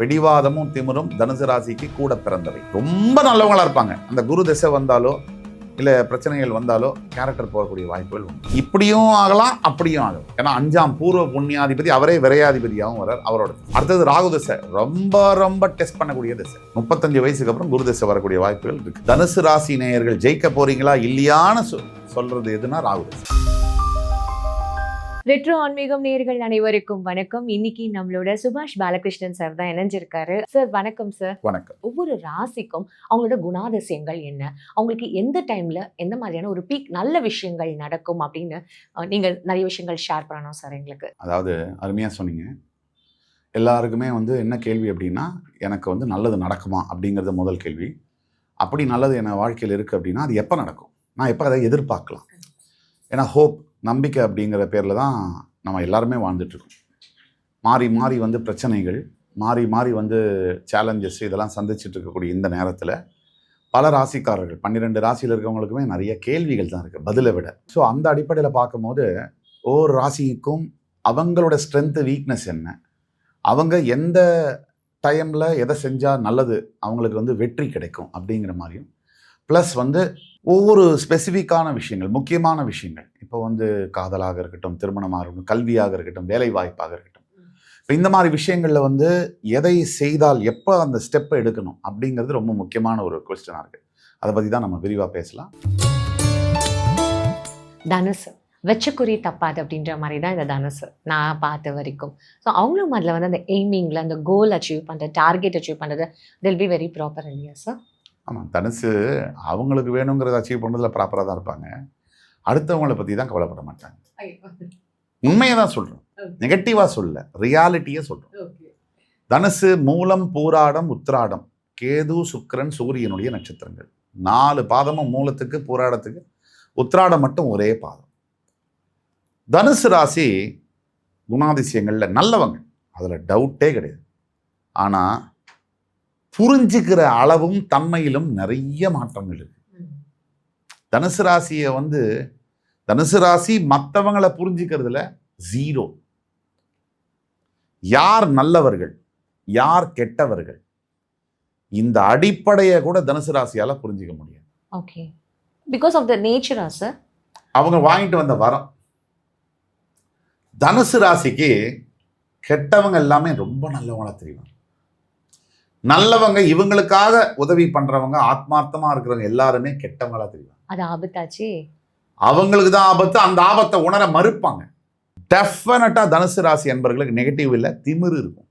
பிடிவாதமும் திமிரும் தனுசு ராசிக்கு கூட பிறந்தவை. ரொம்ப நல்லவங்களா இருப்பாங்க. அந்த குரு திசை வந்தாலோ இல்ல பிரச்சனைகள் வந்தாலோ கேரக்டர் போகக்கூடிய வாய்ப்புகள் உண்டு. இப்படியும் ஆகலாம், அப்படியும் ஆகலாம். ஏன்னா 5ஆம் பூர்வ புண்ணியாதிபதி அவரே விரையாதிபதியாகவும் வர்றார். அவரோட அடுத்தது ராகு திசை, ரொம்ப டெஸ்ட் பண்ணக்கூடிய திசை. 35 வயசுக்கு அப்புறம் குரு திசை வரக்கூடிய வாய்ப்புகள் இருக்கு. தனுசு ராசி நேயர்கள் ஜெயிக்க போறீங்களா இல்லையான்னு சொல்றது எதுனா ராகு திசை. ரெட்ரோ ஆன்மீகம் நேயர்கள் அனைவருக்கும் வணக்கம். இன்னைக்கு நம்மளோட சுபாஷ் பாலகிருஷ்ணன் சார் தான் இணைஞ்சிருக்காரு. சார் வணக்கம் சார். வணக்கம். ஒவ்வொரு ராசிக்கும் அவங்களோட குணாதிசயங்கள் என்ன, அவங்களுக்கு எந்த டைம்ல எந்த மாதிரியான ஒரு பீக் நல்ல விஷயங்கள் நடக்கும் அப்படின்னு நீங்க நிறைய விஷயங்கள் ஷேர் பண்ணணும் சார் எங்களுக்கு. அதாவது அருமையா சொன்னீங்க. எல்லாருக்குமே என்ன கேள்வி அப்படின்னா, எனக்கு நல்லது நடக்குமா அப்படிங்கிறது முதல் கேள்வி. அப்படி நல்லது என் வாழ்க்கையில் இருக்குது அப்படின்னா அது எப்போ நடக்கும், நான் எப்போ அதை எதிர்பார்க்கலாம். ஏன்னா ஹோப், நம்பிக்கை அப்படிங்கிற பேரில் தான் நம்ம எல்லாருமே வாழ்ந்துட்டுருக்கோம். மாறி பிரச்சனைகள், மாறி சேலஞ்சஸ் இதெல்லாம் சந்திச்சுட்டு இருக்கக்கூடிய இந்த நேரத்தில் பல ராசிக்காரர்கள் 12 ராசியில் இருக்கவங்களுக்குமே நிறைய கேள்விகள் தான் இருக்குது பதிலை விட. ஸோ அந்த அடிப்படையில் பார்க்கும்போது ஒவ்வொரு ராசிக்கும் அவங்களோட ஸ்ட்ரென்த்து, வீக்னஸ் என்ன, அவங்க எந்த டைமில் எதை செஞ்சால் நல்லது அவங்களுக்கு வெற்றி கிடைக்கும் அப்படிங்கிற மாதிரியும், ப்ளஸ் ஒவ்வொரு ஸ்பெசிஃபிக்கான விஷயங்கள், முக்கியமான விஷயங்கள், இப்போ காதலாக இருக்கட்டும், திருமணமாக இருக்கட்டும், கல்வியாக இருக்கட்டும், வேலை வாய்ப்பாக இருக்கட்டும், இப்போ இந்த மாதிரி விஷயங்களில் எதை செய்தால் எப்போ அந்த ஸ்டெப்பை எடுக்கணும் அப்படிங்கிறது ரொம்ப முக்கியமான ஒரு கொஸ்டினாக இருக்குது. அதை பற்றி தான் நம்ம விரிவாக பேசலாம். தனுசு வெச்ச குறி தப்பாது அப்படின்ற மாதிரி தான் இந்த தனுசு நான் பார்த்த வரைக்கும். ஸோ அவங்களும் அதில் அந்த எய்மிங்கில் அந்த கோல் அச்சீவ் பண்ணுறது, டார்கெட் அச்சீவ் பண்ணுறது தில் பி வெரி ப்ராப்பர் இல்லையா சார்? ஆமாம், தனுசு அவங்களுக்கு வேணுங்கிறத அச்சீவ் பண்ணுறதுல ப்ராப்பராக தான் இருப்பாங்க. அடுத்தவங்களை பற்றி தான் கவலைப்பட மாட்டாங்க. உண்மையை தான் சொல்கிறோம், நெகட்டிவாக சொல்ல, ரியாலிட்டியை சொல்கிறோம். தனுசு மூலம், பூராடம், உத்திராடம், கேது, சுக்கிரன், சூரியனுடைய நட்சத்திரங்கள். 4 பாதமும் மூலத்துக்கு, பூராடத்துக்கு, உத்திராடம் மட்டும் ஒரே பாதம். தனுசு ராசி குணாதிசயங்களில் நல்லவங்க, அதில் டவுட்டே கிடையாது. ஆனால் புரிஞ்சுக்கிற அளவும் தன்மையிலும் நிறைய மாற்றங்கள் இருக்கு. தனுசு ராசியை தனுசு ராசி மற்றவங்களை புரிஞ்சுக்கிறதுல 0. யார் நல்லவர்கள், யார் கெட்டவர்கள், இந்த அடிப்படையை கூட தனுசு ராசியால புரிஞ்சிக்க முடியாது. ஓகே, பிகாஸ் ஆஃப் த நேச்சரா சார்? அவங்க வாங்கிட்டு வந்த வரம். தனுசு ராசிக்கு கெட்டவங்க எல்லாமே ரொம்ப நல்லவங்களா தெரியும். நல்லவங்க, இவங்களுக்காக உதவி பண்றவங்க, ஆத்மார்த்தமா இருக்கிறவங்க எல்லாருமே கெட்டவங்களா தெரியும். அது ஆபத்தாச்சு, அவங்களுக்கு தான் ஆபத்து. அந்த ஆபத்தை உணர மறுப்பாங்க. டெஃபினட்டா தனுசு ராசி என்பவர்களுக்கு நெகட்டிவ் இல்லை, திமிரு இருக்கும்,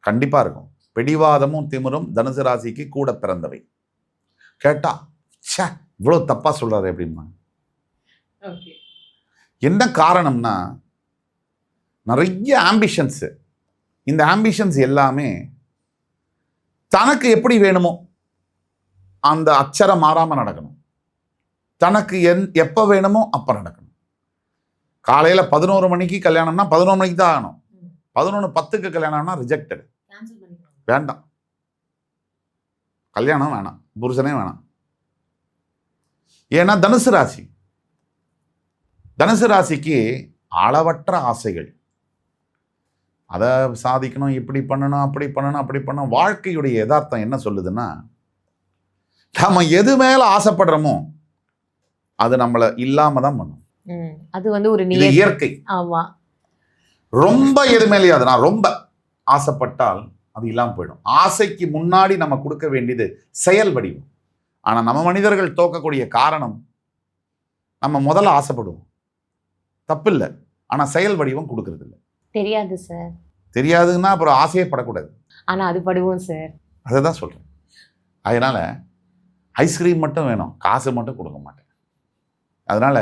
கண்டிப்பா இருக்கும். பிடிவாதமும் திமிரும் தனுசு ராசிக்கு கூட பிறந்தவை. கேட்டா ச்சே இவ்வளவு தப்பா சொல்றாரு அப்படின்னா என்ன காரணம்னா, நிறைய ஆம்பிஷன்ஸ். இந்த ஆம்பிஷன்ஸ் எல்லாமே தனக்கு எப்படி வேணுமோ அந்த அச்சரம் மாறாமல் நடக்கணும். தனக்கு எப்போ வேணுமோ அப்போ நடக்கணும். காலையில் 11 மணிக்கு கல்யாணம்னா 11 மணிக்கு தான் ஆகணும். 11:10க்கு கல்யாணம்னா ரிஜெக்டட், வேண்டாம், கல்யாணம் வேணாம், புருஷனே வேணாம். ஏன்னா தனுசு ராசிக்கு அளவற்ற ஆசைகள். அதை சாதிக்கணும், இப்படி பண்ணணும், அப்படி பண்ணணும். வாழ்க்கையுடைய யதார்த்தம் என்ன சொல்லுதுன்னா, நம்ம எது மேல ஆசைப்படுறோமோ அது நம்மளை இல்லாம தான் பண்ணும். அது ஒரு இயற்கை. ஆமா, ரொம்ப எது மேலேயாவது நான் ரொம்ப ஆசைப்பட்டால் அது இல்லாம போயிடும். ஆசைக்கு முன்னாடி நம்ம கொடுக்க வேண்டியது செயல் வடிவம். ஆனா நம்ம மனிதர்கள் தோக்கக்கூடிய காரணம், நம்ம முதல்ல ஆசைப்படுவோம், தப்பு இல்லை, ஆனா செயல் வடிவம் கொடுக்கறது இல்லை. தெரியாது சார். தெரியாதுன்னா அப்புறம் ஆசையே படக்கூடாது. ஆனா அது படுவோம் சார். அதை தான் சொல்றேன். அதனால ஐஸ்கிரீம் மட்டும் வேணும், காசு மட்டும் கொடுக்க மாட்டேன். அதனால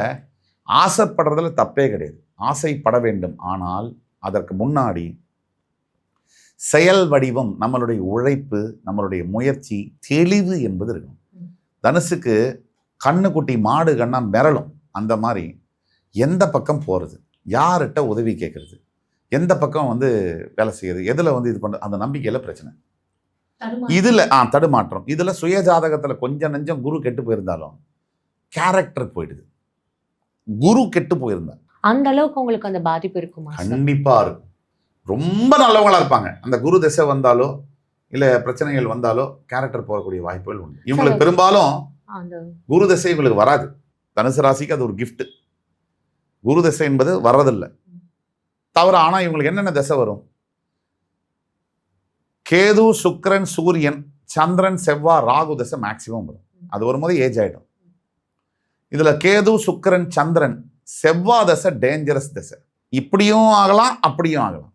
ஆசைப்படுறதுல தப்பே கிடையாது, ஆசைப்பட வேண்டும். ஆனால் அதற்கு முன்னாடி செயல் வடிவம், நம்மளுடைய உழைப்பு, நம்மளுடைய முயற்சி, தெளிவு என்பது இருக்கணும். தனுசுக்கு கண்ணுக்குட்டி மாடு கண்ணா மிரளும். அந்த மாதிரி எந்த பக்கம் போறது, யார்கிட்ட உதவி கேட்கறது, எந்த பக்கம் வேலை செய்யுது, எதுல இது பண்றது, அந்த நம்பிக்கையில பிரச்சனை. இதுல தடுமாற்றம். இதுல சுய ஜாதகத்துல கொஞ்சம் நெஞ்சம் குரு கெட்டு போயிருந்தாலும் கேரக்டர் போயிடுது. குரு கெட்டு போயிருந்தா அந்த அளவுக்கு உங்களுக்கு அந்த பாதிப்பு இருக்குமா? கண்டிப்பா இருக்கும். ரொம்ப நல்லவங்களா இருப்பாங்க. அந்த குரு திசை வந்தாலோ இல்லை பிரச்சனைகள் வந்தாலோ கேரக்டர் போகக்கூடிய வாய்ப்புகள் உண்டு. இவங்களுக்கு பெரும்பாலும் குரு திசை இவங்களுக்கு வராது. தனுசு ராசிக்கு அது ஒரு கிஃப்ட். குரு திசை என்பது வர்றதில்லை தவிர. ஆனால் இவங்களுக்கு என்னென்ன திசை வரும்? கேது, சுக்கிரன், சூரியன், சந்திரன், செவ்வாய், ராகு திசை மேக்சிமம் வரும். அது வரும்போது ஏஜ் ஆயிடும். இதுல கேது, சுக்கிரன், சந்திரன், செவ்வாய் திசை டேஞ்சரஸ் திசை. இப்படியும் ஆகலாம், அப்படியும் ஆகலாம்.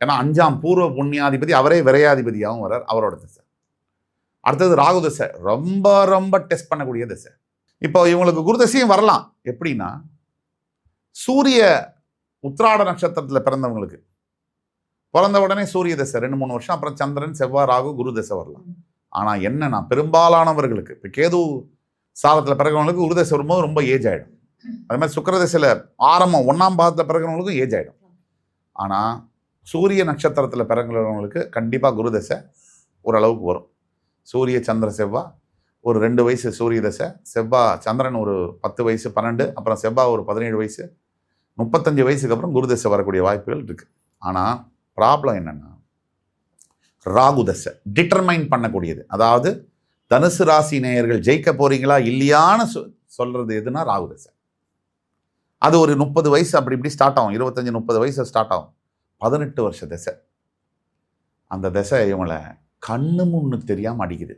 ஏன்னா 5ஆம் பூர்வ புண்ணியாதிபதி அவரே விரையாதிபதியாகவும் வர்றார், அவரோட திசை. அடுத்தது ராகு திசை, ரொம்ப ரொம்ப டெஸ்ட் பண்ணக்கூடிய திசை. இப்போ இவங்களுக்கு குரு திசையும் வரலாம். எப்படின்னா, சூரிய உத்திராட நட்சத்திரத்தில் பிறந்தவங்களுக்கு பிறந்த உடனே சூரிய திசை 2-3 வருஷம், அப்புறம் சந்திரன், செவ்வாய், ராகு, குரு திசை வரலாம். ஆனா என்னன்னா, பெரும்பாலானவர்களுக்கு இப்போ கேது சாதத்தில் பிறகுறவங்களுக்கு குரு திசை வரும்போது ரொம்ப ஏஜ் ஆயிடும். அது மாதிரி சுக்கிர திசையில் ஆரம்பம் 1ஆம் பாதத்தில் பிறகுறவங்களுக்கும் ஏஜ் ஆயிடும். ஆனா சூரிய நட்சத்திரத்தில் பிறகுறவங்களுக்கு கண்டிப்பா குரு திசை ஓரளவுக்கு வரும். சூரிய சந்திர செவ்வாய் ஒரு 2 வயசு சூரிய தசை, செவ்வாய் சந்திரன் ஒரு 10 வயசு 12, அப்புறம் செவ்வாய் ஒரு 17 வயசு, 35 வயசுக்கு அப்புறம் குரு தசை வரக்கூடிய வாய்ப்புகள் இருக்கு. ஆனால் ப்ராப்ளம் என்னன்னா, ராகு தசை டிட்டர்மைன் பண்ணக்கூடியது. அதாவது தனுசு ராசி நேயர்கள் ஜெயிக்க போறீங்களா இல்லையான்னு சொல்றது எதுனா ராகு தசை. அது ஒரு 30 வயசு அப்படி இப்படி ஸ்டார்ட் ஆகும், 25-30 வயசு ஸ்டார்ட் ஆகும். 18 வருஷ தசை. அந்த தசை இவங்களை கண்ணு முன்னு தெரியாம அடிக்குது.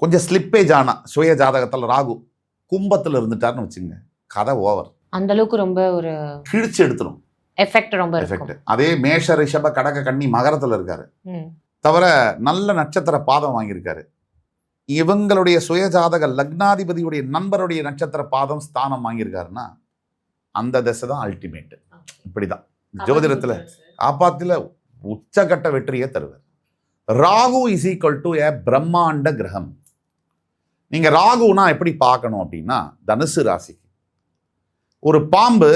கொஞ்சம் ஸ்லிப்பேஜ் ஆனா சுய ஜாதகத்தில் ராகு கும்பத்தில் இருந்துட்டாருன்னு வச்சுங்க, கதை ஓவர். அந்த அளவுக்கு ரொம்ப ஒரு கிழிச்சு எடுத்துரும், எஃபெக்ட் ரொம்ப எஃபெக்ட். அதே மேஷ, ரிஷப, கடக, கன்னி மகரத்தில் இருக்காரு தவிர நல்ல நட்சத்திர பாதம் வாங்கியிருக்காரு. இவங்களுடைய சுய ஜாதக லக்னாதிபதியுடைய நண்பருடைய நட்சத்திர பாதம் ஸ்தானம் வாங்கியிருக்காருன்னா அந்த தசை தான் அல்டிமேட். இப்படிதான் ஜோதிடத்துல காப்பாத்துல உச்சகட்ட வெற்றியை தருவார். ராகு இஸ் ஈக்குவல் டு ஏ பிரம்மாண்ட கிரகம். நீங்க ராகுனா எப்படி பார்க்கணும் அப்படின்னா, தனுசு ராசிக்கு ஒரு பாம்பு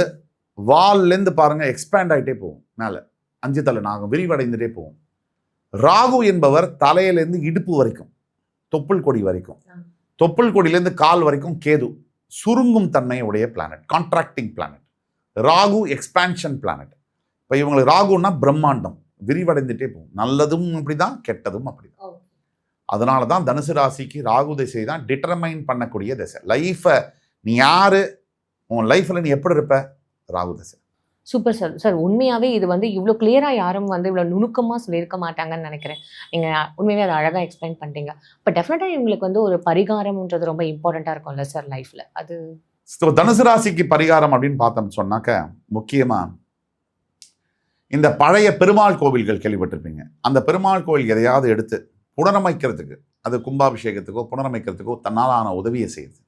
வால்லேருந்து பாருங்க எக்ஸ்பேண்ட் ஆகிட்டே போகும், மேல 5 தலை நாகம் விரிவடைந்துட்டே போகும். ராகு என்பவர் தலையிலேருந்து இடுப்பு வரைக்கும், தொப்புள் கொடி வரைக்கும், தொப்புள் கொடியிலேருந்து கால் வரைக்கும் கேது, சுருங்கும் தன்மையை உடைய planet, contracting planet. Rahu expansion planet. இப்போ இவங்களுக்கு ராகுன்னா பிரம்மாண்டம், விரிவடைந்துட்டே போகும். நல்லதும் அப்படிதான், கெட்டதும் அப்படிதான். அதனால தான் தனுசு ராசிக்கு ராகு திசை தான் டிட்டர்மைன் பண்ணக்கூடிய திசை. லைஃபை நீ யாரு, உன் லைஃப்ல நீ எப்படி இருப்ப, ராகு திசை. Super sir. சார் உண்மையாகவே இது வந்து இவ்வளோ கிளியராக யாரும் வந்து இவ்வளோ நுணுக்கமாக சொல்லியிருக்க மாட்டாங்கன்னு நினைக்கிறேன். நீங்கள் உண்மையாகவே அதை அழகாக எக்ஸ்பிளைன் பண்ணிட்டீங்க. இப்போ டெஃபினட்டாக இவங்களுக்கு வந்து ஒரு பரிகாரம்ன்றது ரொம்ப இம்பார்ட்டண்ட்டாக இருக்கும்ல சார் லைஃப்பில். அது தனுசு ராசிக்கு பரிகாரம் அப்படின்னு பார்த்தோம் சொன்னாக்க, முக்கியமாக இந்த பழைய பெருமாள் கோவில்கள் கேள்விப்பட்டிருப்பீங்க. அந்த பெருமாள் கோவில் எதையாவது எடுத்து புனரமைக்கிறதுக்கு, அது கும்பாபிஷேகத்துக்கோ புனரமைக்கிறதுக்கோ தன்னாலான உதவியை செய்யுது.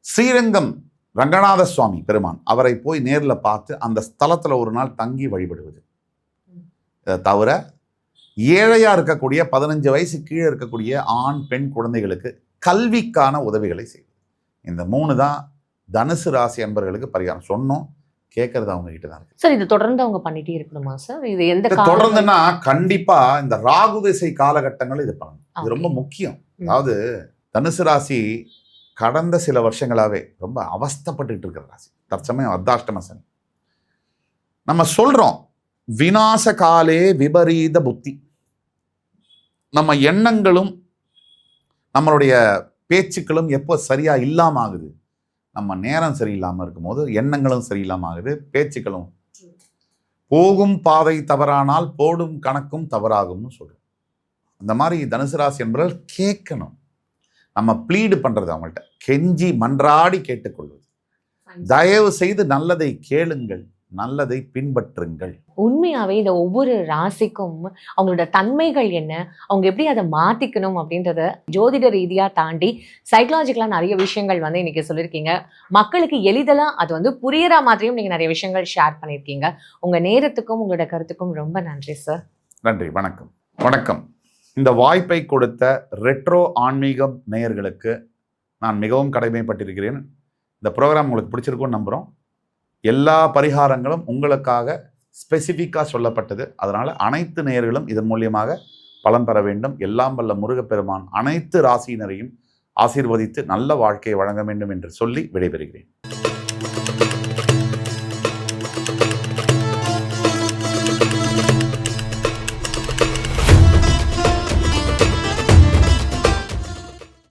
ஸ்ரீரங்கம் ரங்கநாத சுவாமி பெருமான், அவரை போய் நேரில் பார்த்து அந்த ஸ்தலத்தில் ஒரு நாள் தங்கி வழிபடுவது. இதை தவிர ஏழையா இருக்கக்கூடிய 15 வயசு கீழே இருக்கக்கூடிய ஆண் பெண் குழந்தைகளுக்கு கல்விக்கான உதவிகளை செய்வது. இந்த 3 தான் தனுசு ராசி அன்பர்களுக்கு பரிகாரம். சொன்னோம், கேட்கறது அவங்க கிட்ட தான் இருக்கு. சார் இது தொடர்ந்து அவங்க பண்ணிட்டே இருக்கணுமா சார்? இது எந்த தொடர்ந்துன்னா கண்டிப்பா இந்த ராகு திசை காலகட்டங்கள் இது பண்ணணும். இது ரொம்ப முக்கியம். அதாவது தனுசு ராசி கடந்த சில வருஷங்களாவே ரொம்ப அவஸ்தப்பட்டுக்கிட்டு இருக்கிற ராசி. தற்சமயம் அர்த்தாஷ்டம சனி. நம்ம சொல்றோம் விநாச காலே விபரீத புத்தி. நம்ம எண்ணங்களும் நம்மளுடைய பேச்சுக்களும் எப்போ சரியா இல்லாம ஆகுது, நம்ம நேரம் சரியில்லாமல் இருக்கும்போது எண்ணங்களும் சரியில்லாமல் ஆகுது, பேச்சுக்களும். போகும் பாதை தவறானால் போடும் கணக்கும் தவறாகும்னு சொல்றோம். அந்த மாதிரி தனுசு ராசி என்பவர்கள் கேட்கணும். நம்ம ப்ளீடு பண்றது, அவங்கள்ட்ட கெஞ்சி மன்றாடி கேட்டுக்கொள்வது. தயவு செய்து நல்லதை கேளுங்கள், நல்லதை பின்பற்றுங்கள். உண்மையாவே இந்த ஒவ்வொரு ராசிக்கும் அவங்களோட தன்மைகள் என்ன, அவங்க எப்படி அதை மாத்திக்கணும் அப்படின்றத ஜோதிட ரீதியா தாண்டி சைக்கலாஜிக்கலா நிறைய விஷயங்கள் வந்து இன்னைக்கு சொல்லியிருக்கீங்க. மக்களுக்கு எளிதெல்லாம் அது வந்து புரியுற மாதிரியும் நீங்க நிறைய விஷயங்கள் ஷேர் பண்ணியிருக்கீங்க. உங்க நேரத்துக்கும் உங்களோட கருத்துக்கும் ரொம்ப நன்றி சார். நன்றி. வணக்கம். வணக்கம். இந்த வாய்ப்பை கொடுத்த ரெட்ரோ ஆன்மீகம் நேயர்களுக்கு நான் மிகவும் கடமைப்பட்டிருக்கிறேன். இந்த ப்ரோக்ராம் உங்களுக்கு பிடிச்சிருக்கும்னு நம்புகிறோம். எல்லா பரிகாரங்களும் உங்களுக்காக ஸ்பெசிஃபிக்காக சொல்லப்பட்டது. அதனால் அனைத்து நேயர்களும் இதன் மூலியமாக பலன் பெற வேண்டும். எல்லாம் வல்ல முருகப்பெருமான் அனைத்து ராசியினரையும் ஆசீர்வதித்து நல்ல வாழ்க்கையை வழங்க வேண்டும் என்று சொல்லி விடைபெறுகிறேன்.